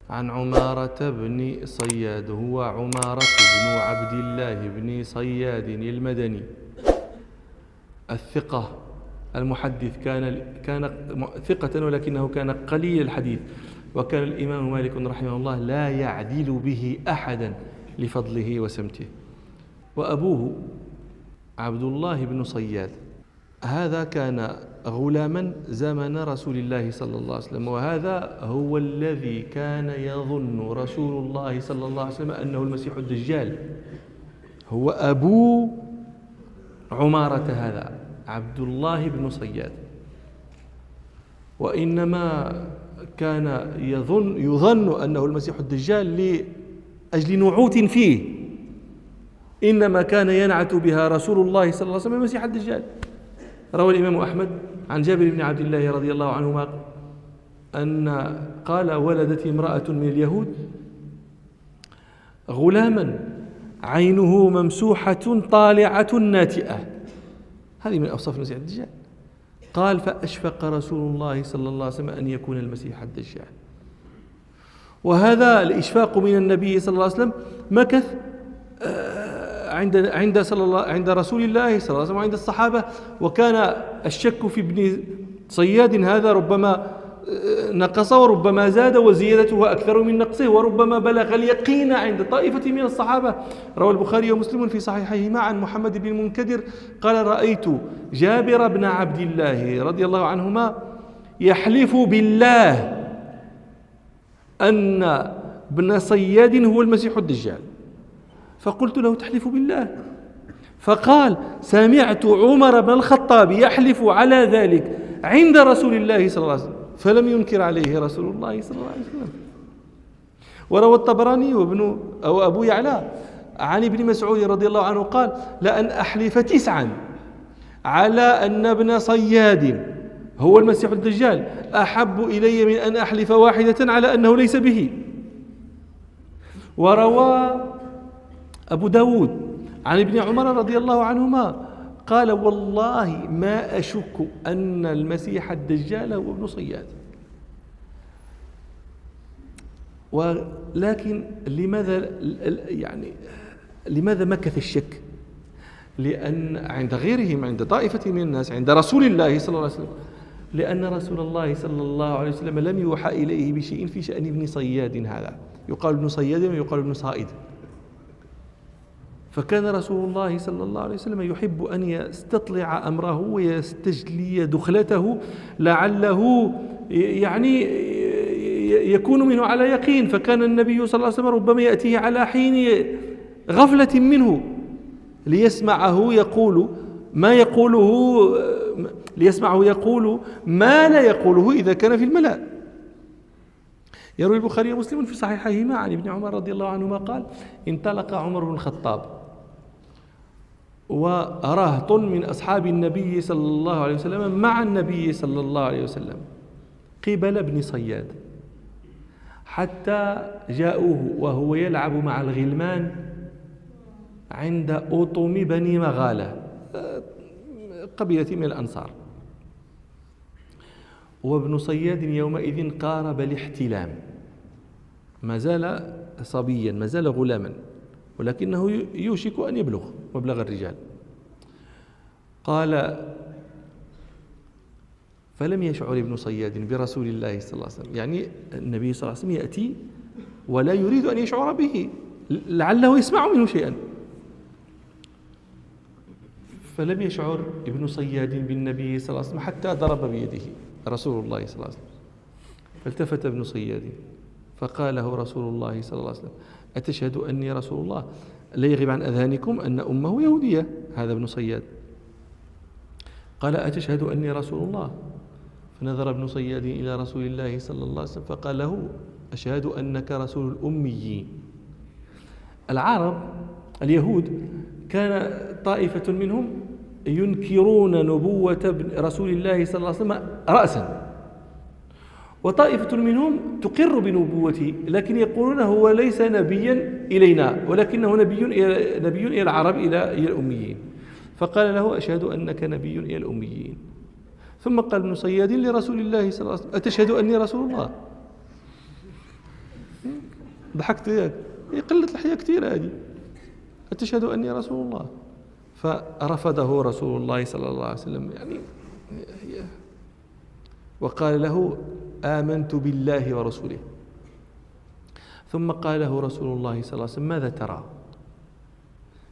عن عمارة بن صياد، هو عمارة بن عبد الله بن صياد المدني الثقة المحدث، كان ثقة ولكنه كان قليل الحديث، وكان الإمام مالك رحمه الله لا يعدل به أحدا لفضله وسمته. وأبوه عبد الله بن صياد هذا كان غلاما زمن رسول الله صلى الله عليه وسلم، وهذا هو الذي كان يظن رسول الله صلى الله عليه وسلم أنه المسيح الدجال، هو أبو عمارة هذا عبد الله بن صياد. وإنما كان يظن أنه المسيح الدجال لأجل نعوت فيه، إنما كان ينعت بها رسول الله صلى الله عليه وسلم المسيح الدجال. روى الإمام أحمد عن جابر بن عبد الله رضي الله عنهما أن قال: ولدت امرأة من اليهود غلاما عينه ممسوحة طالعة ناتئة، هذه من أوصاف المسيح الدجال. قال: فأشفق رسول الله صلى الله عليه وسلم أن يكون المسيح الدجال. وهذا الإشفاق من النبي صلى الله عليه وسلم مكث عند رسول الله صلى الله عليه وسلم وعند الصحابة، وكان الشك في ابن صياد هذا ربما نقص وربما زاد، وزيادته أكثر من نقصه، وربما بلغ اليقين عند طائفة من الصحابة. روى البخاري ومسلم في صحيحيهما عن محمد بن المنكدر قال: رأيت جابر بن عبد الله رضي الله عنهما يحلف بالله أن ابن صياد هو المسيح الدجال، فقلت له: تحلف بالله؟ فقال: سمعت عمر بن الخطاب يحلف على ذلك عند رسول الله صلى الله عليه وسلم، فلم ينكر عليه رسول الله صلى الله عليه وسلم. وروى الطبراني أبو يعلى عن ابن مسعود رضي الله عنه قال: لأن أحلف 9 على أن ابن صياد هو المسيح الدجال أحب إلي من أن أحلف 1 على أنه ليس به. وروى أبو داود عن ابن عمر رضي الله عنهما قال: والله ما أشك أن المسيح الدجال هو ابن صياد. ولكن لماذا مكث الشك؟ لأن عند غيرهم، عند طائفة من الناس، عند رسول الله صلى الله عليه وسلم، لأن رسول الله صلى الله عليه وسلم لم يوحى إليه بشيء في شأن ابن صياد هذا، يقال ابن صياد ويقال ابن صائد. فكان رسول الله صلى الله عليه وسلم يحب أن يستطلع أمره ويستجلي دخلته لعله يكون منه على يقين. فكان النبي صلى الله عليه وسلم ربما يأتيه على حين غفلة منه ليسمعه يقول ما لا يقوله إذا كان في الملأ. يروي البخاري ومسلم في صحيحيهما عن ابن عمر رضي الله عنهما قال: انطلق عمر بن الخطاب ورهط من أصحاب النبي صلى الله عليه وسلم مع النبي صلى الله عليه وسلم قبل ابن صياد، حتى جاءوه وهو يلعب مع الغلمان عند أطم بني مغالة، قبيلة من الأنصار. وابن صياد يومئذ قارب الاحتلام، ما زال صبيا، ما زال غلاما، ولكنه يوشك أن يبلغ مبلغ الرجال. قال: فلم يشعر ابن صياد برسول الله صلى الله عليه وسلم، يعني النبي صلى الله عليه وسلم يأتي ولا يريد أن يشعر به، لعله يسمع منه شيئا. فلم يشعر ابن صياد بالنبي صلى الله عليه وسلم حتى ضرب بيده رسول الله صلى الله عليه وسلم. فالتفت ابن صياد فقال له رسول الله صلى الله عليه وسلم: أتشهد أني رسول الله؟ لا يغيب عن أذهانكم أن أمه يهودية، هذا ابن صياد. قال: أتشهد أني رسول الله؟ فنظر ابن صياد إلى رسول الله صلى الله عليه وسلم فقال له: أشهد أنك رسول الأميين. العرب اليهود كان طائفة منهم ينكرون نبوة رسول الله صلى الله عليه وسلم رأسا، وطائفة منهم تقر بنبوته، لكن يقولون هو ليس نبيا إلينا ولكنه نبي إلى العرب، إلى الأميين. فقال له: أشهد أنك نبي إلى الأميين. ثم قال ابن صياد لرسول الله صلى الله عليه وسلم: أتشهد أني رسول الله؟ ضحكت وياك، قلة الحياة كثيرة هذه. أتشهد أني رسول الله؟ فرفضه رسول الله صلى الله عليه وسلم يعني، وقال له آمنت بالله ورسوله. ثم قال له رسول الله صلى الله عليه وسلم ماذا ترى؟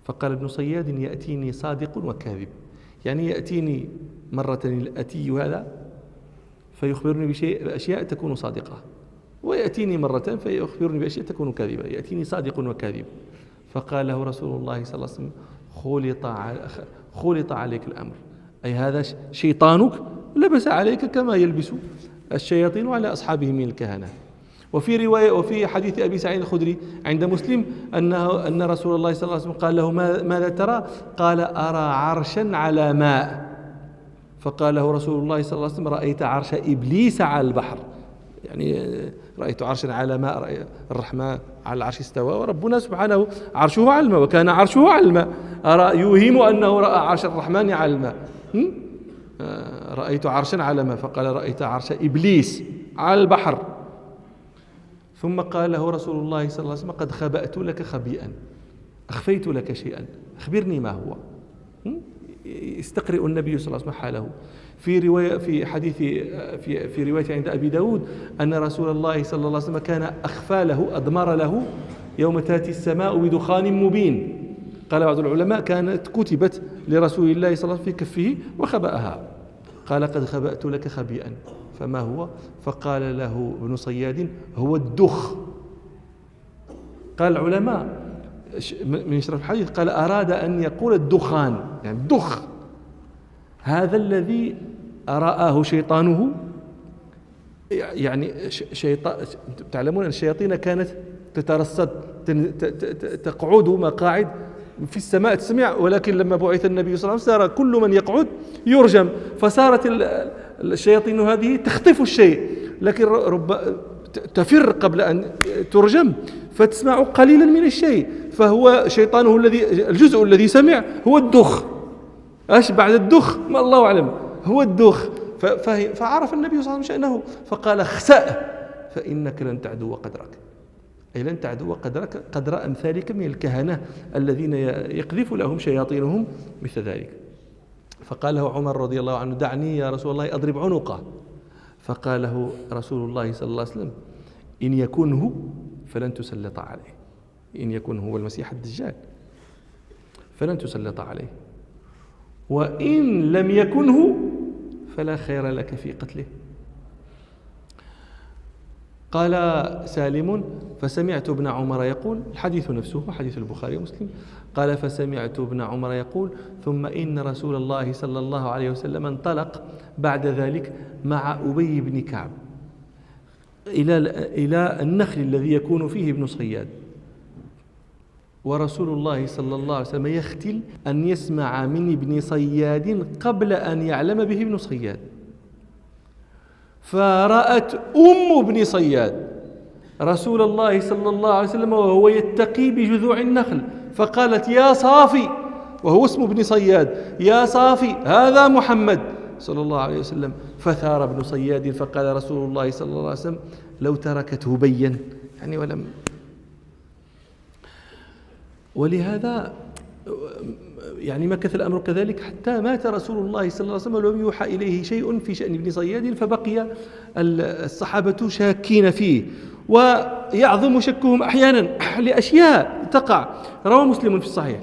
فقال ابن صياد يأتيني صادق وكاذب، يعني يأتيني مرة الأتي هذا فيخبرني بأشياء تكون صادقة، ويأتيني مرة فيخبرني بأشياء تكون كاذبة، يأتيني صادق وكاذب. فقال له رسول الله صلى الله عليه وسلم خلط عليك الأمر، أي هذا شيطانك لبس عليك كما يلبس الشياطين على أصحابهم من الكهنة. وفي رواية وفي حديث أبي سعيد الخدري عند مسلم أن رسول الله صلى الله عليه وسلم قال له ماذا ترى؟ قال أرى عرشا على ماء. فقال له رسول الله صلى الله عليه وسلم رأيت عرش إبليس على البحر، يعني رأيت عرشا على ماء، الرحمن على العرش استوى وربنا سبحانه عرشه على الماء وكان عرشه على الماء، يوهم أنه رأى عرش الرحمن على الماء. رأيت عرشا على ماء، فقال رأيت عرش إبليس على البحر. ثم قال له رسول الله صلى الله عليه وسلم قد خبأت لك خبيئا، أخفيت لك شيئا، أخبرني ما هو. يستقرئ النبي صلى الله عليه وسلم حاله. في رواية في حديث في رواية عند أبي داود أن رسول الله صلى الله عليه وسلم كان أخفى له، أضمر له يوم تأتي السماء بدخان مبين. قال بعض العلماء كانت كتبت لرسول الله صلى الله عليه وسلم في كفه وخبأها. قال قد خبأت لك خبيئا، فما هو؟ فقال له ابن صياد هو الدخ. قال العلماء من يشرح الحديث قال أراد أن يقول الدخان، يعني الدخ هذا الذي رآه شيطانه. يعني تعلمون أن الشياطين كانت تترصد تقعد مقاعد في السماء تسمع، ولكن لما بعث النبي صلى الله عليه وسلم صار كل من يقعد يرجم، فصارت الشياطين هذه تخطف الشيء لكن تفر قبل أن ترجم، فتسمع قليلا من الشيء، فهو شيطانه الجزء الذي سمع هو الدخ. ايش بعد الدخ؟ ما الله أعلم، هو الدخ. فعرف النبي صلى الله عليه وسلم شأنه فقال اخسأ فإنك لن تعدو قدرك، أي لن تعدو قدر أمثالك من الكهنة الذين يقذف لهم شياطينهم مثل ذلك. فقال له عمر رضي الله عنه دعني يا رسول الله أضرب عنقه. فقال له رسول الله صلى الله عليه وسلم إن يكن هو فلن تسلط عليه، إن يكن هو المسيح الدجال فلن تسلط عليه، وإن لم يكن هو فلا خير لك في قتله. قال سالم فسمعت ابن عمر يقول، الحديث نفسه حديث البخاري ومسلم، قال فسمعت ابن عمر يقول ثم إن رسول الله صلى الله عليه وسلم انطلق بعد ذلك مع أبي بن كعب إلى النخل الذي يكون فيه ابن صياد، ورسول الله صلى الله عليه وسلم يختل أن يسمع من ابن صياد قبل أن يعلم به ابن صياد. فرأت ابن صياد رسول الله صلى الله عليه وسلم وهو يتقي بجذوع النخل، فقالت يا صافي، وهو اسم ابن صياد، يا صافي هذا محمد صلى الله عليه وسلم. فثار ابن صياد فقال رسول الله صلى الله عليه وسلم لو تركته بين، يعني ولم. ولهذا يعني مكث الأمر كذلك حتى مات رسول الله صلى الله عليه وسلم ولم يوحى إليه شيء في شأن ابن صياد، فبقي الصحابة شاكين فيه ويعظم شكهم أحيانا لأشياء تقع. روى مسلم في الصحيح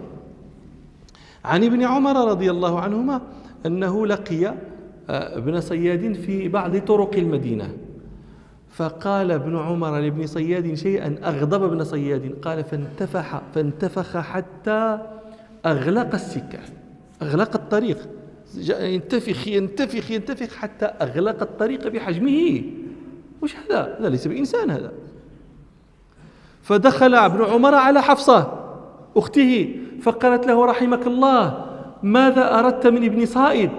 عن ابن عمر رضي الله عنهما أنه لقي ابن صياد في بعض طرق المدينة، فقال ابن عمر لابن صياد شيئا أغضب ابن صياد، قال فانتفخ حتى أغلق السكة، أغلق الطريق، ينتفخ حتى أغلق الطريق بحجمه. وش هذا ليس بإنسان هذا. فدخل ابن عمر على حفصة أخته فقالت له رحمك الله ماذا أردت من ابن صائد؟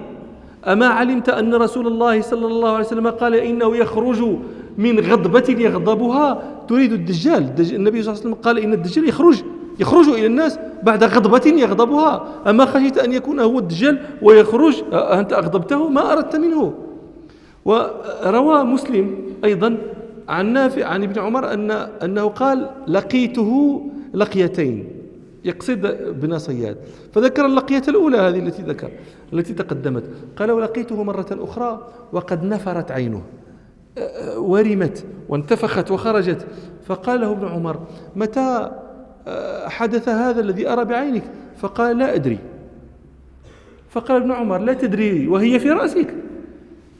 أما علمت أن رسول الله صلى الله عليه وسلم قال إنه يخرج من غضبة يغضبها، تريد الدجال. النبي صلى الله عليه وسلم قال إن الدجال يخرج إلى الناس بعد غضبة يغضبها، أما خشيت أن يكون هو الدجال ويخرج أنت أغضبته؟ ما أردت منه. وروى مسلم أيضا عن نافع عن ابن عمر أنه قال لقيته لقيتين، يقصد ابن صياد، فذكر اللقية الأولى هذه التي تقدمت، قال ولقيته مرة أخرى وقد نفرت عينه، ورمت وانتفخت وخرجت، فقال له ابن عمر متى حدث هذا الذي أرى بعينك؟ فقال لا أدري. فقال ابن عمر لا تدري وهي في رأسك؟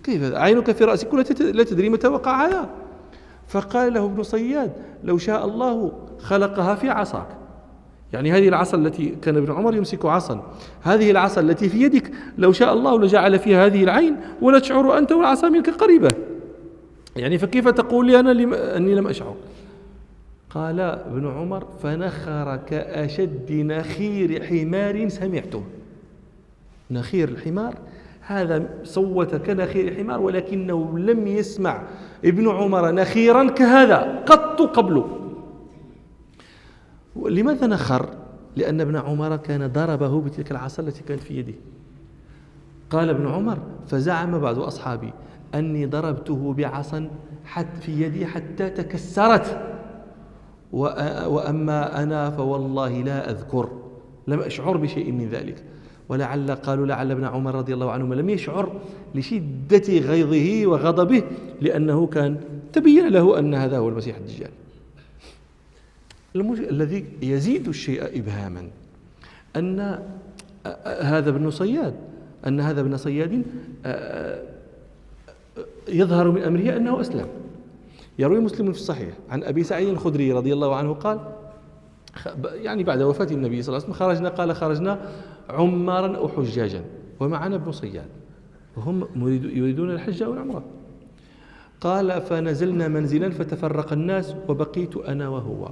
كيف عينك في رأسك لا تدري متى وقع هذا؟ فقال له ابن صياد لو شاء الله خلقها في عصاك، يعني هذه العصا التي كان ابن عمر يمسك عصا، هذه العصا التي في يدك لو شاء الله لجعل فيها هذه العين ولا تشعر أنت والعصا منك قريبة، يعني فكيف تقول لي أنا أني لم أشعر؟ قال ابن عمر فنخر كأشد نخير حمار سمعته. نخير الحمار هذا صوت كنخير الحمار، ولكنه لم يسمع ابن عمر نخيرا كهذا قط قبله. لماذا نخر؟ لأن ابن عمر كان ضربه بتلك العصا التي كانت في يده. قال ابن عمر فزعم بعض أصحابي أني ضربته بعصا في يدي حتى تكسرت، وأما أنا فوالله لا أذكر، لم أشعر بشيء من ذلك. قالوا لعل ابن عمر رضي الله عنهما لم يشعر لشدة غيظه وغضبه، لأنه كان تبين له أن هذا هو المسيح الدجال. الذي يزيد الشيء إبهاما أن هذا ابن صياد يظهر من أمره أنه أسلم. يروي مسلم في الصحيح عن أبي سعيد الخدري رضي الله عنه قال يعني بعد وفاة النبي صلى الله عليه وسلم خرجنا عمارا أو حجاجا ومعنا ابن صياد وهم يريدون الحج أو العمرة. قال فنزلنا منزلا فتفرق الناس وبقيت أنا وهو،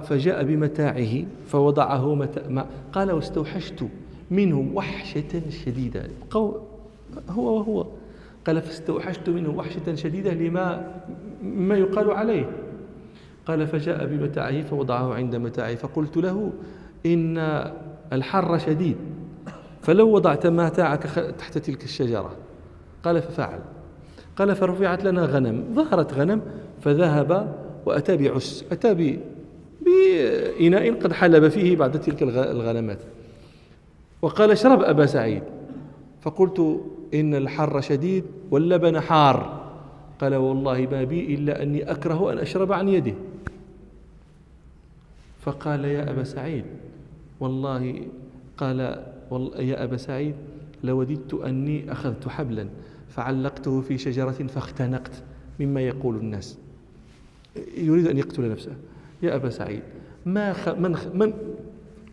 فجاء بمتاعه فوضعه قال واستوحشت منه وحشة شديدة، هو وهو قال فاستوحشت منه وحشة شديدة مما يقال عليه. قال فجاء بمتاعه فوضعه عند متاعه، فقلت له إن الحر شديد فلو وضعت متاعك تحت تلك الشجرة. قال ففعل. قال فرفعت لنا غنم، ظهرت غنم، فذهب وأتى بعس، أتى بإناء قد حلب فيه بعد تلك الغنمات، وقال اشرب أبا سعيد. فقلت إن الحر شديد واللبن حار. قال والله ما بي إلا أني أكره أن أشرب عن يده. فقال يا أبا سعيد والله، قال يا أبا سعيد لوددت أني أخذت حبلا فعلقته في شجرة فاختنقت مما يقول الناس، يريد أن يقتل نفسه. يا أبا سعيد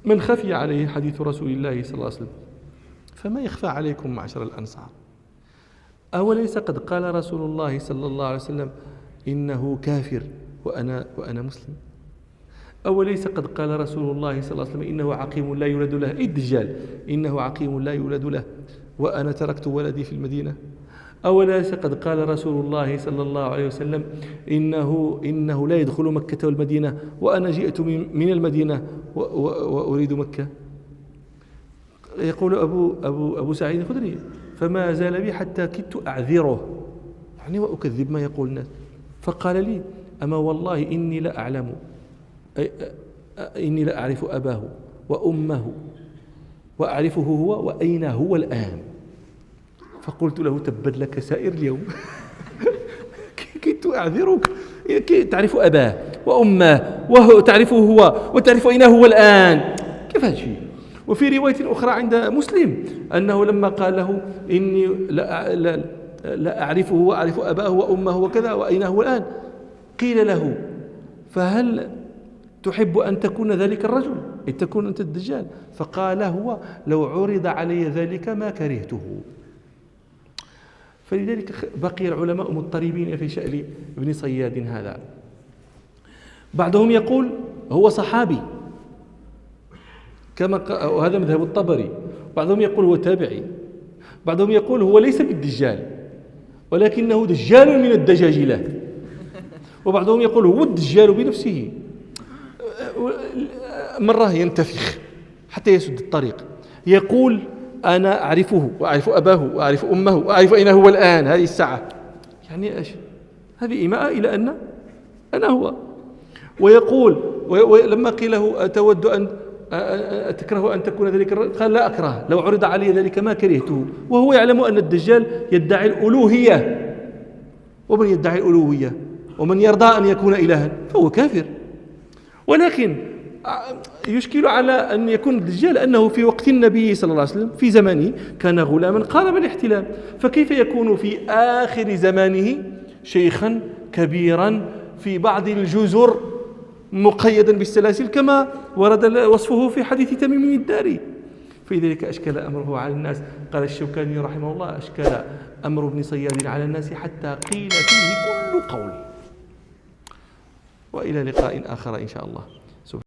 من خفي عليه حديث رسول الله صلى الله عليه وسلم فما يخفى عليكم معشر الأنصار؟ أوليس قد قال رسول الله صلى الله عليه وسلم إنه كافر وأنا مسلم؟ أوليس قد قال رسول الله صلى الله عليه وسلم إنه عقيم لا يولد له، الدجال إنه عقيم لا يولد له وأنا تركت ولدي في المدينة؟ أوليس قد قال رسول الله صلى الله عليه وسلم إنه لا يدخل مكة والمدينة وأنا جئت من المدينة وأريد مكة؟ يقول أبو سعيد الخدري فما زال بي حتى كدت أعذره، يعني وأكذب ما يقول الناس. فقال لي أما والله إني لا أعلم، إني لا أعرف أباه وأمه وأعرفه هو وأين هو الآن. فقلت له تبت لك سائر اليوم كدت أعذرك، تعرف أباه وأمه وتعرفه هو وتعرف أين هو الآن، كيف هذا الشيء؟ وفي رواية أخرى عند مسلم أنه لما قال له إني لا أعرفه وأعرف أباه وأمه وكذا وأين هو الآن، قيل له فهل تحب أن تكون ذلك الرجل، أن تكون أنت الدجال؟ فقال هو لو عرض علي ذلك ما كرهته. فلذلك بقي العلماء مضطربين في شأن ابن صياد هذا. بعضهم يقول هو صحابي وهذا مذهب الطبري، بعضهم يقول هو تابعي، بعضهم يقول هو ليس بالدجال ولكنه دجال من الدجاجلة، وبعضهم يقول هو الدجال بنفسه، مرة ينتفخ حتى يسد الطريق، يقول أنا أعرفه وأعرف أباه وأعرف أمه وأعرف أين هو الآن هذه الساعة. يعني إيش؟ هذه إيماء إلى أن أنا هو. ويقول لما قيل له أتود أن تكره أن تكون ذلك الرجل؟ قال لا أكره، لو عرض علي ذلك ما كرهته. وهو يعلم أن الدجال يدعي الألوهية، ومن يدعي الألوهية ومن يرضى أن يكون إلها فهو كافر. ولكن يشكل على أن يكون الدجال أنه في وقت النبي صلى الله عليه وسلم في زمانه كان غلاما قارب الاحتلام، فكيف يكون في آخر زمانه شيخا كبيرا في بعض الجزر مقيدا بالسلاسل كما ورد وصفه في حديث تميم الداري؟ فلذلك أشكل أمره على الناس. قال الشوكاني رحمه الله: أشكل أمر ابن صياد على الناس حتى قيل فيه كل قول. وإلى لقاء آخر إن شاء الله.